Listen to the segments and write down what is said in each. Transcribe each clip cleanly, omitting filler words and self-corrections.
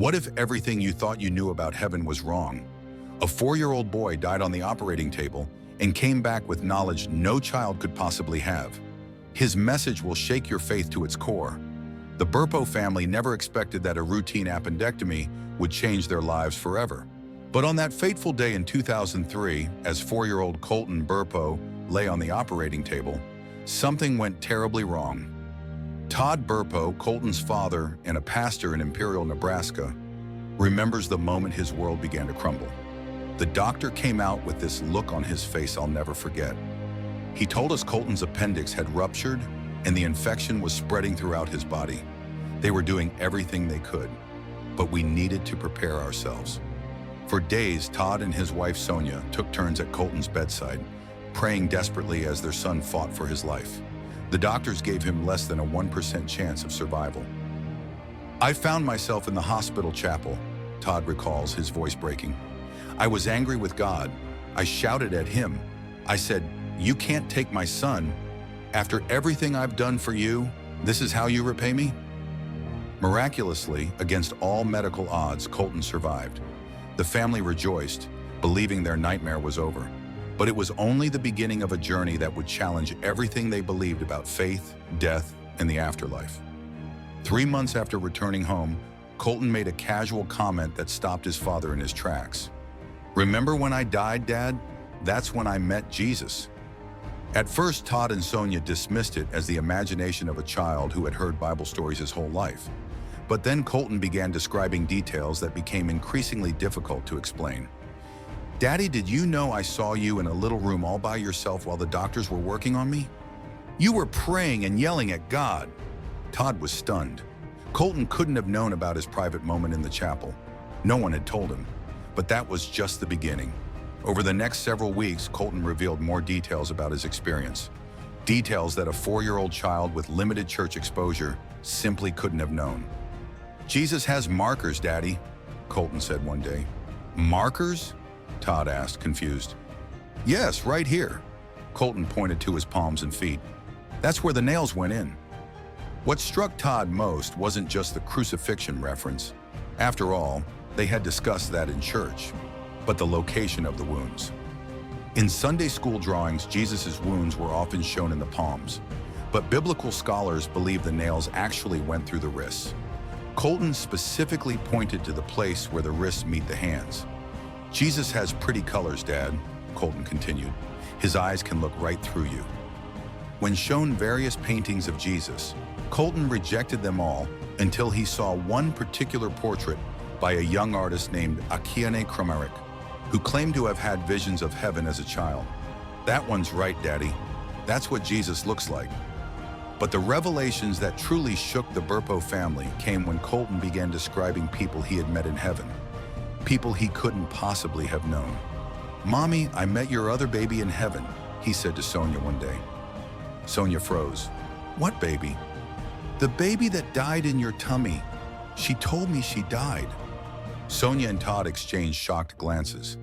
What if everything you thought you knew about heaven was wrong? A 4-year-old boy died on the operating table and came back with knowledge no child could possibly have. His message will shake your faith to its core. The Burpo family never expected that a routine appendectomy would change their lives forever. But on that fateful day in 2003, as 4-year-old Colton Burpo lay on the operating table, something went terribly wrong. Todd Burpo, Colton's father and a pastor in Imperial, Nebraska, remembers the moment his world began to crumble. The doctor came out with this look on his face I'll never forget. He told us Colton's appendix had ruptured and the infection was spreading throughout his body. They were doing everything they could, but we needed to prepare ourselves. For days, Todd and his wife Sonia took turns at Colton's bedside, praying desperately as their son fought for his life. The doctors gave him less than a 1% chance of survival. I found myself in the hospital chapel, Todd recalls, his voice breaking. I was angry with God. I shouted at him. I said, "You can't take my son. After everything I've done for you, this is how you repay me?" Miraculously, against all medical odds, Colton survived. The family rejoiced, believing their nightmare was over. But it was only the beginning of a journey that would challenge everything they believed about faith, death, and the afterlife. 3 months after returning home, Colton made a casual comment that stopped his father in his tracks. "Remember when I died, Dad? That's when I met Jesus." At first, Todd and Sonia dismissed it as the imagination of a child who had heard Bible stories his whole life. But then Colton began describing details that became increasingly difficult to explain. "Daddy, did you know I saw you in a little room all by yourself while the doctors were working on me? You were praying and yelling at God." Todd was stunned. Colton couldn't have known about his private moment in the chapel. No one had told him. But that was just the beginning. Over the next several weeks, Colton revealed more details about his experience. Details that a 4-year-old child with limited church exposure simply couldn't have known. "Jesus has markers, Daddy," Colton said one day. "Markers?" Todd asked, confused. "Yes, right here." Colton pointed to his palms and feet. "That's where the nails went in." What struck Todd most wasn't just the crucifixion reference. After all, they had discussed that in church, but the location of the wounds. In Sunday school drawings, Jesus' wounds were often shown in the palms, but biblical scholars believe the nails actually went through the wrists. Colton specifically pointed to the place where the wrists meet the hands. "Jesus has pretty colors, Dad," Colton continued. "His eyes can look right through you." When shown various paintings of Jesus, Colton rejected them all until he saw one particular portrait by a young artist named Akiane Kramarik, who claimed to have had visions of heaven as a child. "That one's right, Daddy. That's what Jesus looks like." But the revelations that truly shook the Burpo family came when Colton began describing people he had met in heaven. People he couldn't possibly have known. "Mommy, I met your other baby in heaven," he said to Sonia one day. Sonia froze. "What baby?" "The baby that died in your tummy. She told me she died." Sonia and Todd exchanged shocked glances.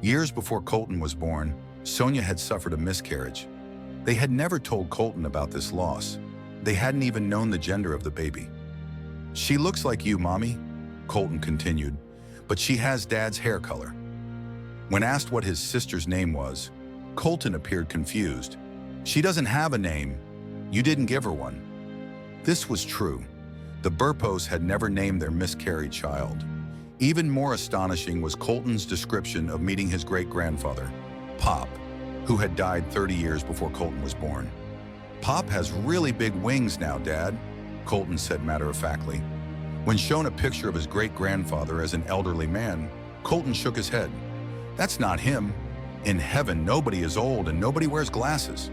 Years before Colton was born, Sonia had suffered a miscarriage. They had never told Colton about this loss. They hadn't even known the gender of the baby. "She looks like you, Mommy," Colton continued, "but she has Dad's hair color." When asked what his sister's name was, Colton appeared confused. "She doesn't have a name. You didn't give her one." This was true. The Burpos had never named their miscarried child. Even more astonishing was Colton's description of meeting his great-grandfather, Pop, who had died 30 years before Colton was born. "Pop has really big wings now, Dad," Colton said matter-of-factly. When shown a picture of his great-grandfather as an elderly man, Colton shook his head. "That's not him. In heaven, nobody is old and nobody wears glasses."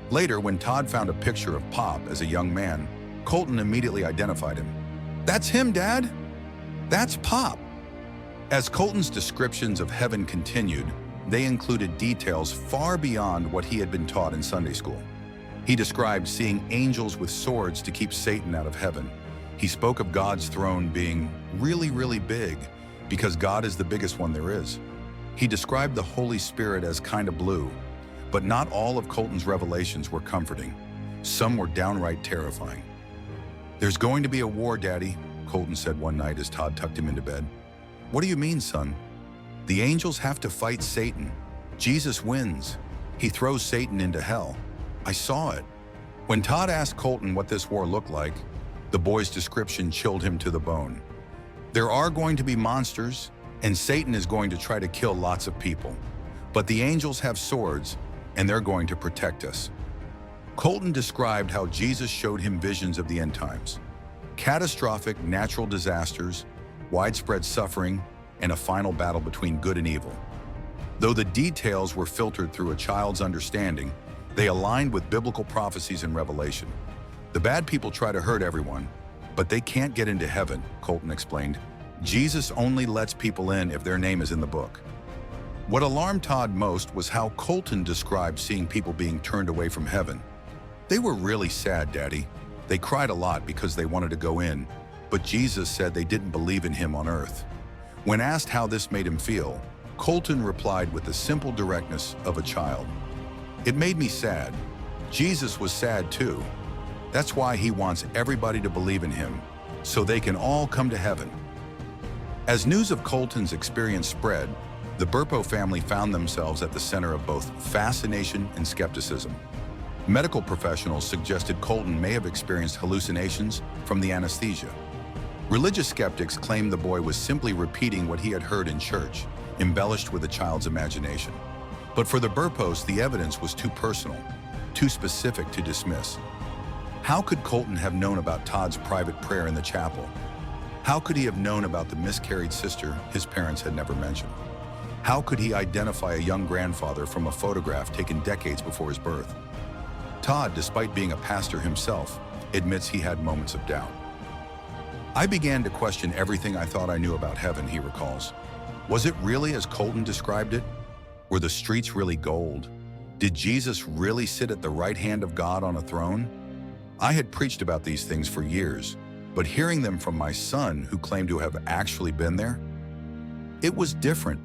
Later, when Todd found a picture of Pop as a young man, Colton immediately identified him. "That's him, Dad. That's Pop." As Colton's descriptions of heaven continued, they included details far beyond what he had been taught in Sunday school. He described seeing angels with swords to keep Satan out of heaven. He spoke of God's throne being really, really big because God is the biggest one there is. He described the Holy Spirit as kind of blue, but not all of Colton's revelations were comforting. Some were downright terrifying. "There's going to be a war, Daddy," Colton said one night as Todd tucked him into bed. "What do you mean, son?" "The angels have to fight Satan. Jesus wins. He throws Satan into hell. I saw it." When Todd asked Colton what this war looked like, the boy's description chilled him to the bone. "There are going to be monsters, and Satan is going to try to kill lots of people. But the angels have swords, and they're going to protect us." Colton described how Jesus showed him visions of the end times. Catastrophic natural disasters, widespread suffering, and a final battle between good and evil. Though the details were filtered through a child's understanding, they aligned with biblical prophecies and revelation. "The bad people try to hurt everyone, but they can't get into heaven," Colton explained. "Jesus only lets people in if their name is in the book." What alarmed Todd most was how Colton described seeing people being turned away from heaven. "They were really sad, Daddy. They cried a lot because they wanted to go in, but Jesus said they didn't believe in him on earth." When asked how this made him feel, Colton replied with the simple directness of a child. "It made me sad. Jesus was sad too. That's why he wants everybody to believe in him, so they can all come to heaven." As news of Colton's experience spread, the Burpo family found themselves at the center of both fascination and skepticism. Medical professionals suggested Colton may have experienced hallucinations from the anesthesia. Religious skeptics claimed the boy was simply repeating what he had heard in church, embellished with a child's imagination. But for the Burpos, the evidence was too personal, too specific to dismiss. How could Colton have known about Todd's private prayer in the chapel? How could he have known about the miscarried sister his parents had never mentioned? How could he identify a young grandfather from a photograph taken decades before his birth? Todd, despite being a pastor himself, admits he had moments of doubt. "I began to question everything I thought I knew about heaven," he recalls. "Was it really as Colton described it? Were the streets really gold? Did Jesus really sit at the right hand of God on a throne? I had preached about these things for years, but hearing them from my son, who claimed to have actually been there, it was different."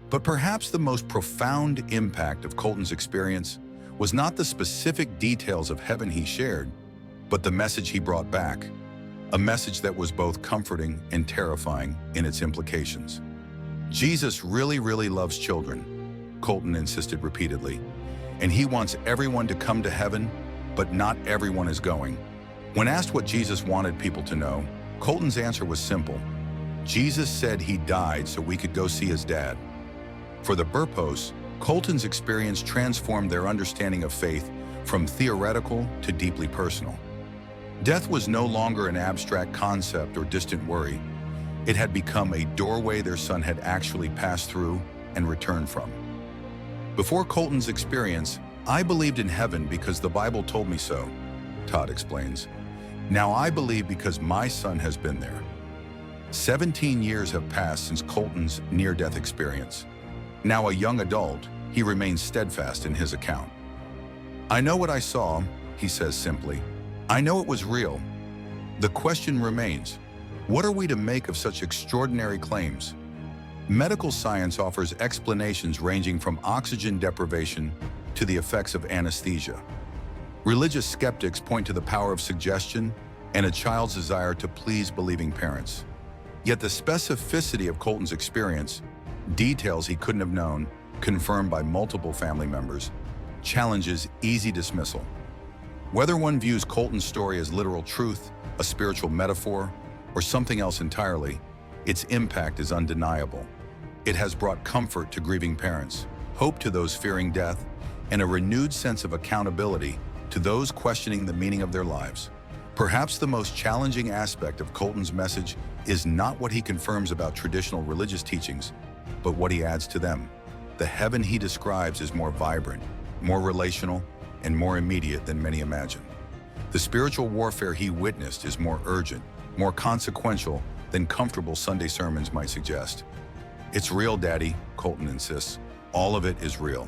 But perhaps the most profound impact of Colton's experience was not the specific details of heaven he shared, but the message he brought back, a message that was both comforting and terrifying in its implications. "Jesus really, really loves children," Colton insisted repeatedly, "and he wants everyone to come to heaven, but not everyone is going." When asked what Jesus wanted people to know, Colton's answer was simple. Jesus said he died so we could go see his dad. For the Burpos, Colton's experience transformed their understanding of faith from theoretical to deeply personal. Death was no longer an abstract concept or distant worry. It had become a doorway their son had actually passed through and returned from. "Before Colton's experience, I believed in heaven because the Bible told me so," Todd explains. "Now I believe because my son has been there." 17 years have passed since Colton's near-death experience. Now a young adult, he remains steadfast in his account. "I know what I saw," he says simply. "I know it was real. The question remains, what are we to make of such extraordinary claims?" Medical science offers explanations ranging from oxygen deprivation to the effects of anesthesia. Religious skeptics point to the power of suggestion and a child's desire to please believing parents. Yet the specificity of Colton's experience, details he couldn't have known, confirmed by multiple family members, challenges easy dismissal. Whether one views Colton's story as literal truth, a spiritual metaphor, or something else entirely, its impact is undeniable. It has brought comfort to grieving parents, hope to those fearing death, and a renewed sense of accountability to those questioning the meaning of their lives. Perhaps the most challenging aspect of Colton's message is not what he confirms about traditional religious teachings, but what he adds to them. The heaven he describes is more vibrant, more relational, and more immediate than many imagine. The spiritual warfare he witnessed is more urgent, more consequential than comfortable Sunday sermons might suggest. "It's real, Daddy," Colton insists. "All of it is real."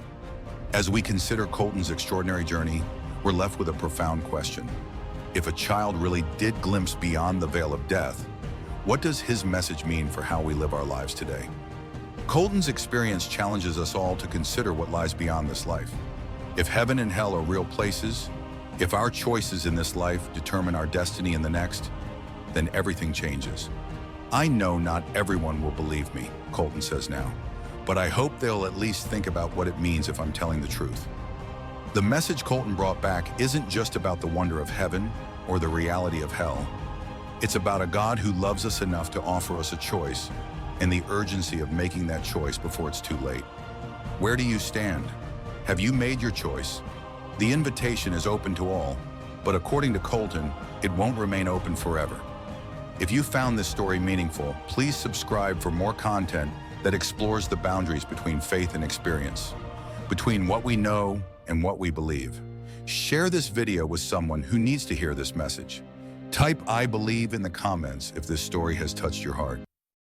As we consider Colton's extraordinary journey, we're left with a profound question. If a child really did glimpse beyond the veil of death, what does his message mean for how we live our lives today? Colton's experience challenges us all to consider what lies beyond this life. If heaven and hell are real places, if our choices in this life determine our destiny in the next, then everything changes. I know not everyone will believe me, Colton says now, but I hope they'll at least think about what it means if I'm telling the truth. The message Colton brought back isn't just about the wonder of heaven or the reality of hell. It's about a God who loves us enough to offer us a choice and the urgency of making that choice before it's too late. Where do you stand? Have you made your choice? The invitation is open to all, but according to Colton, it won't remain open forever. If you found this story meaningful, please subscribe for more content that explores the boundaries between faith and experience, between what we know and what we believe. Share this video with someone who needs to hear this message. Type "I believe" in the comments if this story has touched your heart.